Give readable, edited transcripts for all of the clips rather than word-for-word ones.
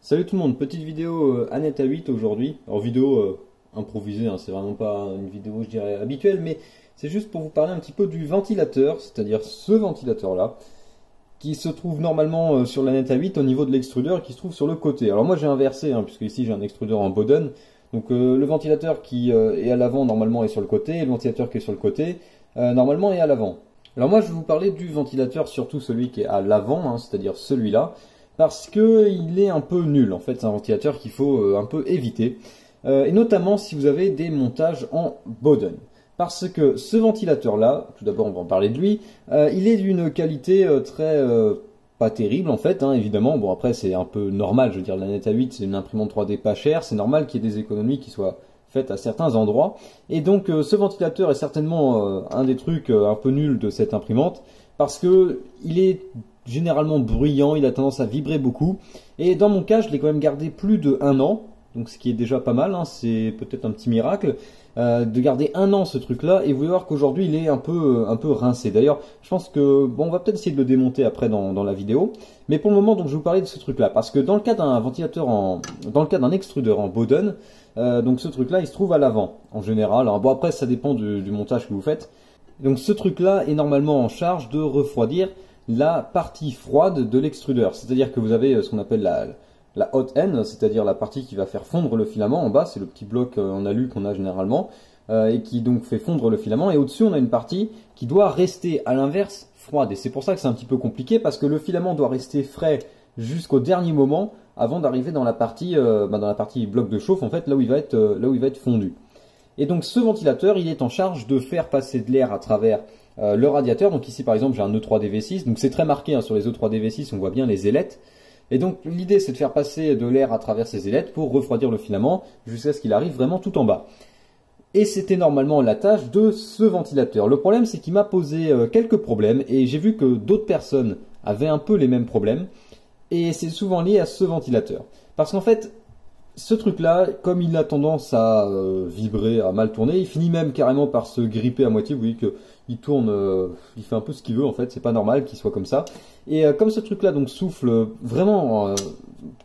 Salut tout le monde, petite vidéo Aneta 8 aujourd'hui. Alors vidéo improvisée, hein, c'est vraiment pas une vidéo je dirais habituelle, mais c'est juste pour vous parler un petit peu du ventilateur, c'est-à-dire ce ventilateur là, qui se trouve normalement sur l'Aneta 8 au niveau de l'extrudeur qui se trouve sur le côté. Alors moi j'ai inversé, hein, puisque ici j'ai un extrudeur en Bowden, donc le ventilateur qui est à l'avant normalement est sur le côté, et le ventilateur qui est sur le côté normalement est à l'avant. Alors moi je vais vous parler du ventilateur, surtout celui qui est à l'avant, hein, c'est-à-dire celui-là. Parce que il est un peu nul, en fait c'est un ventilateur qu'il faut un peu éviter, et notamment si vous avez des montages en Bowden. Parce que ce ventilateur là, tout d'abord on va en parler de lui, il est d'une qualité très pas terrible en fait, hein, évidemment. Bon après c'est un peu normal, je veux dire l'Aneta 8 c'est une imprimante 3D pas chère, c'est normal qu'il y ait des économies qui soient faites à certains endroits, et donc ce ventilateur est certainement un des trucs un peu nuls de cette imprimante, parce que il est généralement bruyant, il a tendance à vibrer beaucoup, et dans mon cas je l'ai quand même gardé plus de 1 an, donc ce qui est déjà pas mal, hein, c'est peut-être un petit miracle de garder 1 an ce truc là, et vous allez voir qu'aujourd'hui il est un peu rincé. D'ailleurs je pense que bon, on va peut-être essayer de le démonter après dans la vidéo, mais pour le moment donc je vais vous parler de ce truc là, parce que dans le cas d'un ventilateur dans le cas d'un extrudeur en Bowden, donc ce truc là il se trouve à l'avant en général. Alors bon après ça dépend du montage que vous faites. Donc ce truc là est normalement en charge de refroidir la partie froide de l'extrudeur, c'est-à-dire que vous avez ce qu'on appelle la hot end, c'est-à-dire la partie qui va faire fondre le filament. En bas c'est le petit bloc en alu qu'on a généralement, et qui donc fait fondre le filament, et au-dessus on a une partie qui doit rester à l'inverse froide, et c'est pour ça que c'est un petit peu compliqué, parce que le filament doit rester frais jusqu'au dernier moment avant d'arriver dans la partie bloc de chauffe, en fait là où il va être fondu. Et donc ce ventilateur il est en charge de faire passer de l'air à travers le radiateur. Donc ici par exemple j'ai un E3DV6, donc c'est très marqué, hein, sur les E3DV6 on voit bien les ailettes, et donc l'idée c'est de faire passer de l'air à travers ces ailettes pour refroidir le filament jusqu'à ce qu'il arrive vraiment tout en bas. Et c'était normalement la tâche de ce ventilateur. Le problème c'est qu'il m'a posé quelques problèmes, et j'ai vu que d'autres personnes avaient un peu les mêmes problèmes, et c'est souvent lié à ce ventilateur. Parce qu'en fait ce truc là, comme il a tendance à vibrer, à mal tourner, il finit même carrément par se gripper à moitié. Vous voyez qu'il tourne, il fait un peu ce qu'il veut en fait, c'est pas normal qu'il soit comme ça. Et comme ce truc là donc souffle vraiment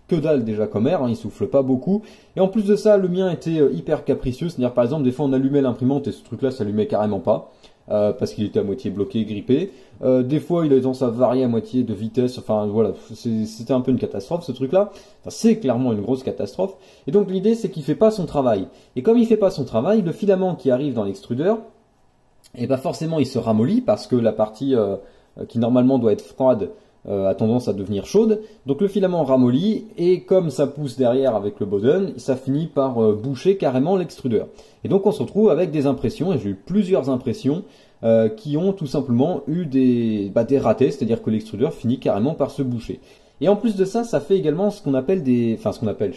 que dalle déjà comme air, hein, il souffle pas beaucoup. Et en plus de ça, le mien était hyper capricieux, c'est-à-dire par exemple des fois on allumait l'imprimante et ce truc là s'allumait carrément pas. Parce qu'il était à moitié bloqué, grippé. Des fois il avait tendance à varier à moitié de vitesse, enfin voilà, c'était un peu une catastrophe ce truc là, enfin, c'est clairement une grosse catastrophe. Et donc l'idée c'est qu'il fait pas son travail, et comme il fait pas son travail, le filament qui arrive dans l'extrudeur, et bah forcément il se ramollit, parce que la partie qui normalement doit être froide a tendance à devenir chaude, donc le filament ramollit, et comme ça pousse derrière avec le Bowden, ça finit par boucher carrément l'extrudeur. Et donc on se retrouve avec des impressions, et j'ai eu plusieurs impressions qui ont tout simplement eu des ratés, c'est-à-dire que l'extrudeur finit carrément par se boucher. Et en plus de ça, ça fait également ce qu'on appelle je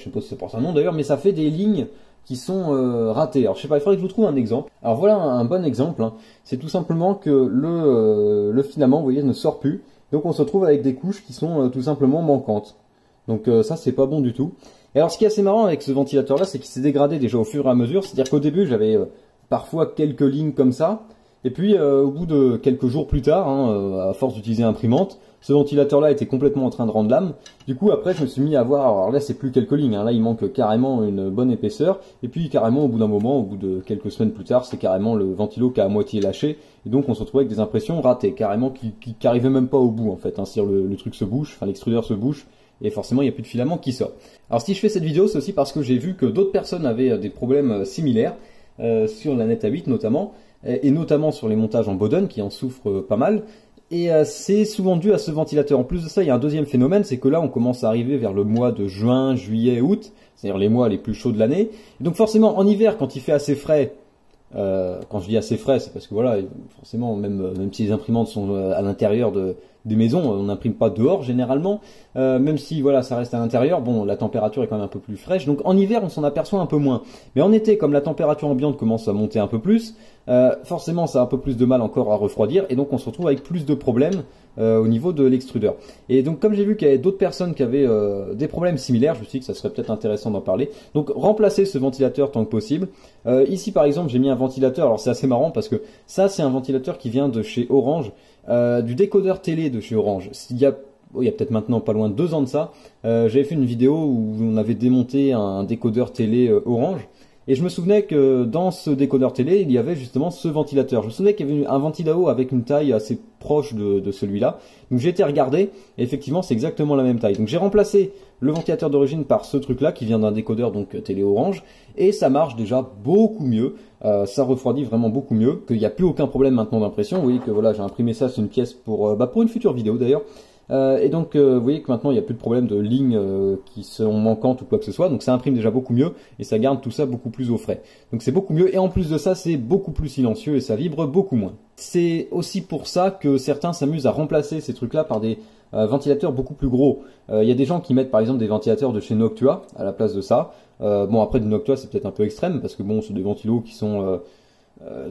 sais pas si c'est pour ça nom d'ailleurs, mais ça fait des lignes qui sont ratées. Alors je sais pas, il faudrait que je vous trouve un exemple. Alors voilà un bon exemple, hein. C'est tout simplement que le filament, vous voyez, ne sort plus. Donc on se retrouve avec des couches qui sont tout simplement manquantes. Donc ça c'est pas bon du tout. Et alors ce qui est assez marrant avec ce ventilateur là, c'est qu'il s'est dégradé déjà au fur et à mesure. C'est-à-dire qu'au début j'avais parfois quelques lignes comme ça. Et puis au bout de quelques jours plus tard, hein, à force d'utiliser l'imprimante, ce ventilateur là était complètement en train de rendre l'âme. Du coup après je me suis mis à voir, alors là c'est plus quelques lignes, hein, là il manque carrément une bonne épaisseur. Et puis carrément au bout d'un moment, au bout de quelques semaines plus tard, c'est carrément le ventilo qui a à moitié lâché. Et donc on se retrouve avec des impressions ratées, carrément qui arrivaient même pas au bout en fait, hein. C'est-à-dire le truc se bouche, enfin l'extrudeur se bouche, et forcément il n'y a plus de filament qui sort. Alors si je fais cette vidéo, c'est aussi parce que j'ai vu que d'autres personnes avaient des problèmes similaires, sur l'Aneta 8 notamment, et notamment sur les montages en Bowden qui en souffrent pas mal. Et c'est souvent dû à ce ventilateur. En plus de ça, il y a un deuxième phénomène, c'est que là on commence à arriver vers le mois de juin, juillet, août, c'est-à-dire les mois les plus chauds de l'année. Donc forcément en hiver, quand il fait assez frais, quand je dis assez frais, c'est parce que voilà, forcément, même si les imprimantes sont à l'intérieur des maisons, on n'imprime pas dehors généralement, même si voilà, ça reste à l'intérieur, bon, la température est quand même un peu plus fraîche, donc en hiver on s'en aperçoit un peu moins. Mais en été, comme la température ambiante commence à monter un peu plus, forcément ça a un peu plus de mal encore à refroidir, et donc on se retrouve avec plus de problèmes au niveau de l'extrudeur. Et donc comme j'ai vu qu'il y avait d'autres personnes qui avaient des problèmes similaires, je me suis dit que ça serait peut-être intéressant d'en parler. Donc remplacer ce ventilateur tant que possible. Ici par exemple j'ai mis un ventilateur, alors c'est assez marrant parce que ça c'est un ventilateur qui vient de chez Orange, du décodeur télé de chez Orange. Il y a il y a peut-être maintenant pas loin de 2 ans de ça, j'avais fait une vidéo où on avait démonté un décodeur télé Orange. Et je me souvenais que dans ce décodeur télé, il y avait justement ce ventilateur. Je me souvenais qu'il y avait un ventilo avec une taille assez proche de celui-là. Donc j'ai été regarder, et effectivement c'est exactement la même taille. Donc j'ai remplacé le ventilateur d'origine par ce truc-là qui vient d'un décodeur donc télé Orange. Et ça marche déjà beaucoup mieux. Ça refroidit vraiment beaucoup mieux, qu'il n'y a plus aucun problème maintenant d'impression. Vous voyez que voilà, j'ai imprimé ça sur une pièce pour une future vidéo d'ailleurs. Et donc vous voyez que maintenant il n'y a plus de problème de lignes qui sont manquantes ou quoi que ce soit, donc ça imprime déjà beaucoup mieux et ça garde tout ça beaucoup plus au frais. Donc c'est beaucoup mieux et en plus de ça c'est beaucoup plus silencieux et ça vibre beaucoup moins. C'est aussi pour ça que certains s'amusent à remplacer ces trucs là par des ventilateurs beaucoup plus gros. Il y a des gens qui mettent par exemple des ventilateurs de chez Noctua à la place de ça. Bon après du Noctua c'est peut-être un peu extrême parce que bon c'est des ventilos qui sont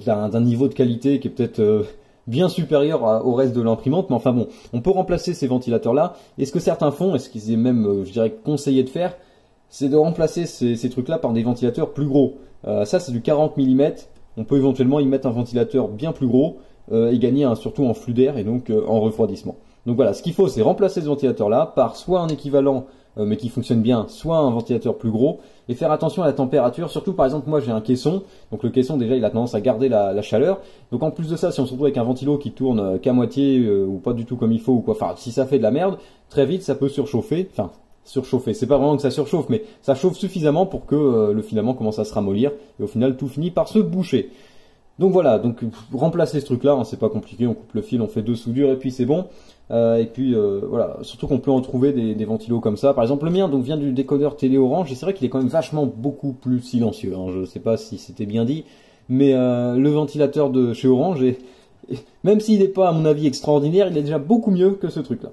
d'un niveau de qualité qui est peut-être bien supérieur au reste de l'imprimante, mais enfin bon, on peut remplacer ces ventilateurs-là, et ce que certains font, et ce qu'ils est même, je dirais, conseillé de faire, c'est de remplacer ces trucs-là par des ventilateurs plus gros. Ça, c'est du 40 mm, on peut éventuellement y mettre un ventilateur bien plus gros, et gagner surtout en flux d'air, et donc en refroidissement. Donc voilà, ce qu'il faut, c'est remplacer ce ventilateur-là par soit un équivalent, mais qui fonctionne bien, soit un ventilateur plus gros, et faire attention à la température, surtout par exemple moi j'ai un caisson, donc le caisson déjà il a tendance à garder la chaleur, donc en plus de ça si on se retrouve avec un ventilo qui tourne qu'à moitié ou pas du tout comme il faut ou quoi, enfin si ça fait de la merde, très vite ça peut surchauffer, enfin surchauffer, c'est pas vraiment que ça surchauffe mais ça chauffe suffisamment pour que le filament commence à se ramollir et au final tout finit par se boucher. Donc voilà, donc remplacer ce truc là, hein, c'est pas compliqué, on coupe le fil, on fait 2 soudures et puis c'est bon. Et puis voilà, surtout qu'on peut en trouver des ventilos comme ça. Par exemple le mien donc vient du décodeur télé Orange et c'est vrai qu'il est quand même vachement beaucoup plus silencieux. Hein. Je sais pas si c'était bien dit, mais le ventilateur de chez Orange, même s'il n'est pas à mon avis extraordinaire, il est déjà beaucoup mieux que ce truc là.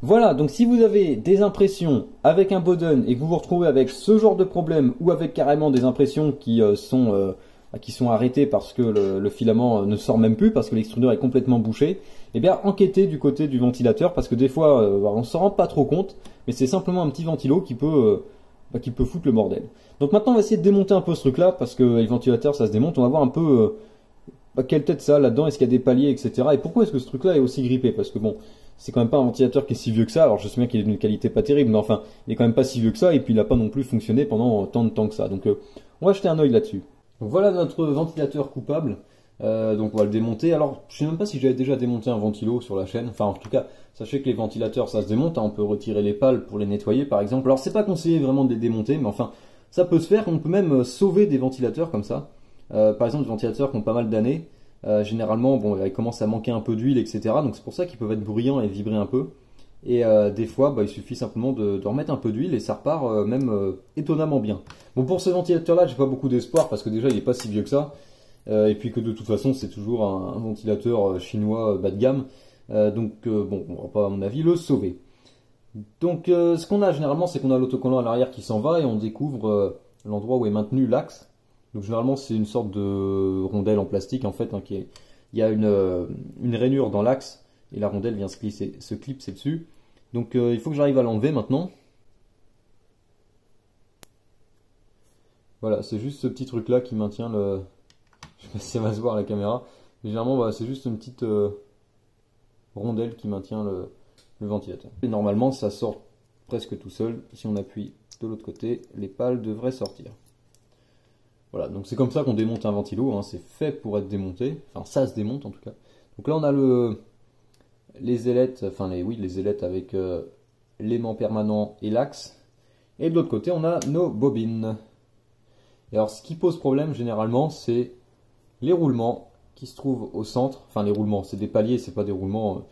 Voilà, donc si vous avez des impressions avec un Bowden et que vous vous retrouvez avec ce genre de problème ou avec carrément des impressions qui sont arrêtées parce que le filament ne sort même plus, parce que l'extrudeur est complètement bouché, eh bien enquêtez du côté du ventilateur, parce que des fois on s'en rend pas trop compte, mais c'est simplement un petit ventilo qui peut foutre le bordel. Donc maintenant on va essayer de démonter un peu ce truc là, parce que les ventilateurs ça se démonte, on va voir un peu quelle tête ça a là-dedans, est-ce qu'il y a des paliers, etc. Et pourquoi est-ce que ce truc là est aussi grippé, parce que bon, c'est quand même pas un ventilateur qui est si vieux que ça, alors je sais bien qu'il est d'une qualité pas terrible, mais enfin il est quand même pas si vieux que ça, et puis il n'a pas non plus fonctionné pendant tant de temps que ça, donc on va jeter un oeil là-dessus. Donc voilà notre ventilateur coupable. Donc on va le démonter. Alors je sais même pas si j'avais déjà démonté un ventilo sur la chaîne. Enfin en tout cas, sachez que les ventilateurs ça se démonte, hein. On peut retirer les pales pour les nettoyer par exemple. Alors c'est pas conseillé vraiment de les démonter, mais enfin ça peut se faire. On peut même sauver des ventilateurs comme ça. Par exemple des ventilateurs qui ont pas mal d'années. Généralement bon ils commencent à manquer un peu d'huile, etc. Donc c'est pour ça qu'ils peuvent être bruyants et vibrer un peu. Et des fois il suffit simplement de remettre un peu d'huile et ça repart même étonnamment bien. Bon pour ce ventilateur là j'ai pas beaucoup d'espoir parce que déjà il est pas si vieux que ça. Et puis que de toute façon c'est toujours un ventilateur chinois bas de gamme, donc bon on va pas à mon avis le sauver. Donc ce qu'on a généralement c'est qu'on a l'autocollant à l'arrière qui s'en va et on découvre l'endroit où est maintenu l'axe. Donc généralement c'est une sorte de rondelle en plastique en fait, hein, il y a une rainure dans l'axe et la rondelle vient se clipser dessus. Donc il faut que j'arrive à l'enlever maintenant. Voilà, c'est juste ce petit truc là qui maintient le... Je sais pas si ça va se voir à la caméra. Mais généralement, c'est juste une petite rondelle qui maintient le ventilateur. Et normalement, ça sort presque tout seul. Si on appuie de l'autre côté, les pales devraient sortir. Voilà, donc c'est comme ça qu'on démonte un ventilo. Hein. C'est fait pour être démonté. Enfin, ça se démonte en tout cas. Donc là, on a les ailettes, les ailettes avec l'aimant permanent et l'axe. Et de l'autre côté, on a nos bobines. Et alors, ce qui pose problème généralement, c'est les roulements qui se trouvent au centre. Enfin, les roulements, c'est des paliers, c'est pas des roulements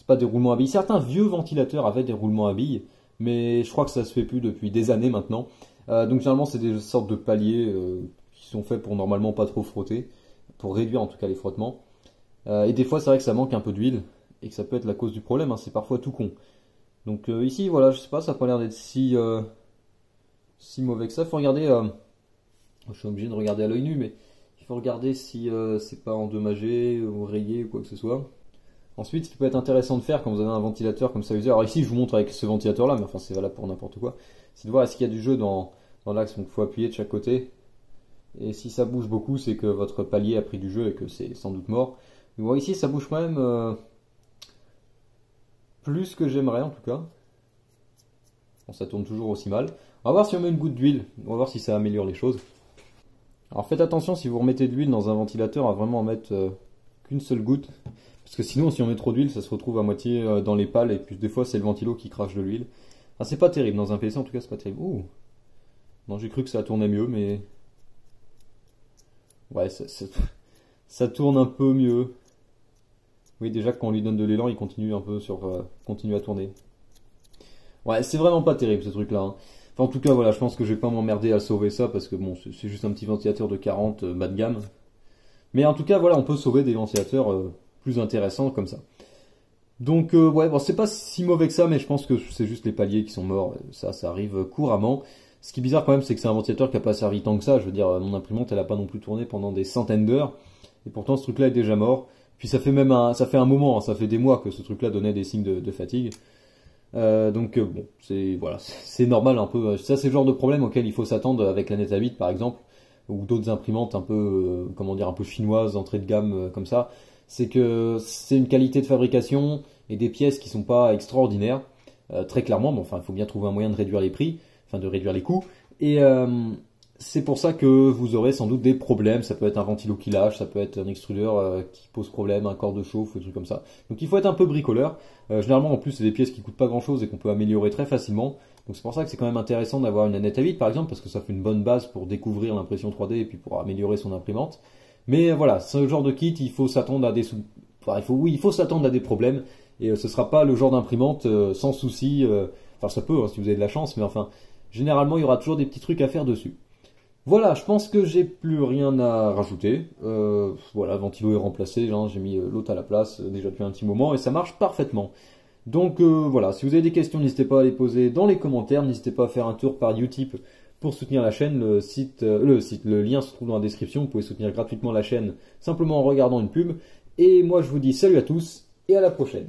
à billes. Certains vieux ventilateurs avaient des roulements à billes, mais je crois que ça se fait plus depuis des années maintenant. Donc généralement, c'est des sortes de paliers qui sont faits pour normalement pas trop frotter, pour réduire en tout cas les frottements. Et des fois, c'est vrai que ça manque un peu d'huile et que ça peut être la cause du problème. Hein, c'est parfois tout con. Donc ici, voilà, je sais pas, ça a pas l'air d'être si mauvais que ça. Faut regarder. Je suis obligé de regarder à l'œil nu, mais il faut regarder si c'est pas endommagé ou rayé ou quoi que ce soit. Ensuite, ce qui peut être intéressant de faire quand vous avez un ventilateur comme ça usé, alors ici je vous montre avec ce ventilateur là, mais enfin c'est valable pour n'importe quoi, c'est de voir est-ce qu'il y a du jeu dans l'axe, donc il faut appuyer de chaque côté. Et si ça bouge beaucoup, c'est que votre palier a pris du jeu et que c'est sans doute mort. Mais bon, ici ça bouge quand même plus que j'aimerais en tout cas. Bon, ça tourne toujours aussi mal. On va voir si on met une goutte d'huile, on va voir si ça améliore les choses. Alors faites attention si vous remettez de l'huile dans un ventilateur à vraiment en mettre qu'une seule goutte. Parce que sinon si on met trop d'huile ça se retrouve à moitié dans les pales et puis des fois c'est le ventilo qui crache de l'huile. Ah, c'est pas terrible, dans un PC en tout cas c'est pas terrible. Ouh. Non, j'ai cru que ça tournait mieux mais... Ouais, ça tourne un peu mieux. Oui, déjà quand on lui donne de l'élan il continue un peu continue à tourner. Ouais, c'est vraiment pas terrible ce truc là. Hein. Enfin, en tout cas voilà, je pense que je vais pas m'emmerder à sauver ça parce que bon, c'est juste un petit ventilateur de 40 bas de gamme. Mais en tout cas voilà, on peut sauver des ventilateurs plus intéressants comme ça. Donc ouais, bon c'est pas si mauvais que ça, mais je pense que c'est juste les paliers qui sont morts, ça arrive couramment. Ce qui est bizarre quand même, c'est que c'est un ventilateur qui a pas servi tant que ça, je veux dire, mon imprimante elle a pas non plus tourné pendant des centaines d'heures, et pourtant ce truc là est déjà mort. Puis ça fait un moment, hein, ça fait des mois que ce truc là donnait des signes de fatigue. Donc bon, c'est normal un peu, ça c'est le genre de problème auquel il faut s'attendre avec la Neta 8 par exemple, ou d'autres imprimantes un peu, comment dire, un peu chinoises, entrée de gamme comme ça. C'est que c'est une qualité de fabrication et des pièces qui sont pas extraordinaires, très clairement. Bon, enfin, il faut bien trouver un moyen de réduire les prix, enfin de réduire les coûts. Et c'est pour ça que vous aurez sans doute des problèmes. Ça peut être un ventilo qui lâche, ça peut être un extrudeur qui pose problème, un corps de chauffe, des trucs comme ça. Donc il faut être un peu bricoleur. Généralement, en plus, c'est des pièces qui coûtent pas grand-chose et qu'on peut améliorer très facilement. Donc c'est pour ça que c'est quand même intéressant d'avoir une Neta 8 par exemple, parce que ça fait une bonne base pour découvrir l'impression 3D et puis pour améliorer son imprimante. Mais voilà, ce genre de kit, il faut s'attendre à des il faut s'attendre à des problèmes et ce sera pas le genre d'imprimante sans souci. Enfin, ça peut hein, si vous avez de la chance, mais enfin, généralement, il y aura toujours des petits trucs à faire dessus. Voilà, je pense que j'ai plus rien à rajouter. Voilà, ventilo est remplacé, hein, j'ai mis l'autre à la place déjà depuis un petit moment et ça marche parfaitement. Donc voilà, si vous avez des questions, n'hésitez pas à les poser dans les commentaires, n'hésitez pas à faire un tour par Utip pour soutenir la chaîne, le lien se trouve dans la description, vous pouvez soutenir gratuitement la chaîne simplement en regardant une pub. Et moi je vous dis salut à tous et à la prochaine.